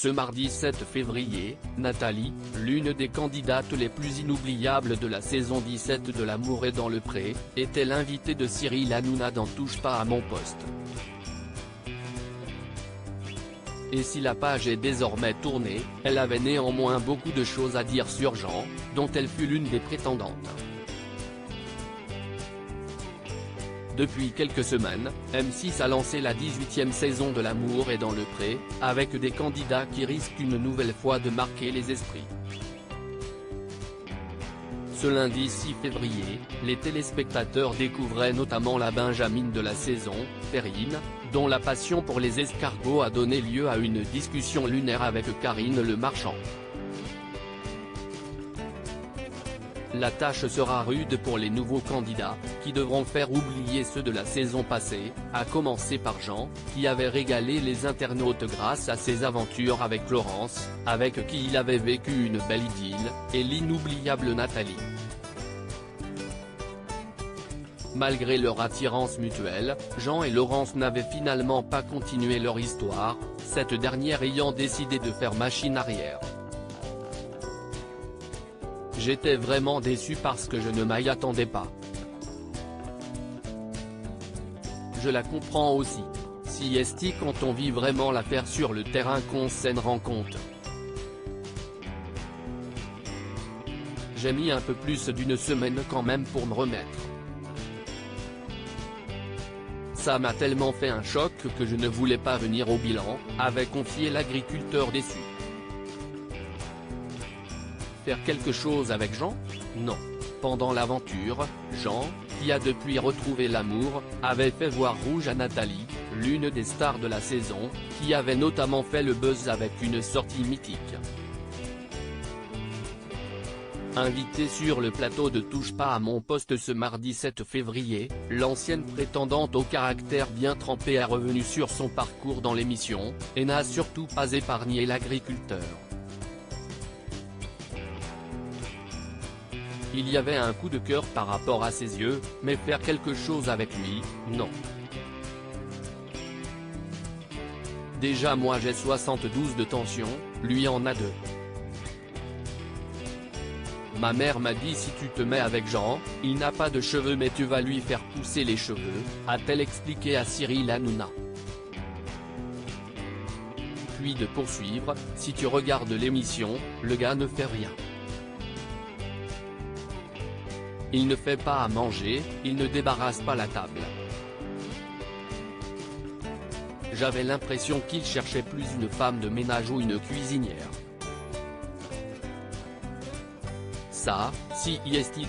Ce mardi 7 février, Nathalie, l'une des candidates les plus inoubliables de la saison 17 de L'amour est dans le pré, était l'invitée de Cyril Hanouna dans Touche pas à mon poste. Et si la page est désormais tournée, elle avait néanmoins beaucoup de choses à dire sur Jean, dont elle fut l'une des prétendantes. Depuis quelques semaines, M6 a lancé la 18e saison de L'amour est dans le pré, avec des candidats qui risquent une nouvelle fois de marquer les esprits. Ce lundi 6 février, les téléspectateurs découvraient notamment la Benjamine de la saison, Perrine, dont la passion pour les escargots a donné lieu à une discussion lunaire avec Karine Le Marchand. La tâche sera rude pour les nouveaux candidats, qui devront faire oublier ceux de la saison passée, à commencer par Jean, qui avait régalé les internautes grâce à ses aventures avec Laurence, avec qui il avait vécu une belle idylle, et l'inoubliable Nathalie. Malgré leur attirance mutuelle, Jean et Laurence n'avaient finalement pas continué leur histoire, cette dernière ayant décidé de faire machine arrière. J'étais vraiment déçu parce que je ne m'y attendais pas. Je la comprends aussi. Si est quand on vit vraiment l'affaire sur le terrain qu'on s'en rend compte. J'ai mis un peu plus d'une semaine quand même pour me remettre. Ça m'a tellement fait un choc que je ne voulais pas venir au bilan, avait confié l'agriculteur déçu. Faire quelque chose avec Jean? Non. Pendant l'aventure, Jean, qui a depuis retrouvé l'amour, avait fait voir rouge à Nathalie, l'une des stars de la saison, qui avait notamment fait le buzz avec une sortie mythique. Invitée sur le plateau de Touche pas à mon poste ce mardi 7 février, l'ancienne prétendante au caractère bien trempé est revenue sur son parcours dans l'émission, et n'a surtout pas épargné l'agriculteur. Il y avait un coup de cœur par rapport à ses yeux, mais faire quelque chose avec lui, non. Déjà moi j'ai 72 de tension, lui en a 2. Ma mère m'a dit si tu te mets avec Jean, il n'a pas de cheveux mais tu vas lui faire pousser les cheveux, a-t-elle expliqué à Cyril Hanouna. Puis de poursuivre, si tu regardes l'émission, le gars ne fait rien. Il ne fait pas à manger, il ne débarrasse pas la table. J'avais l'impression qu'il cherchait plus une femme de ménage ou une cuisinière. Ça, si est dit.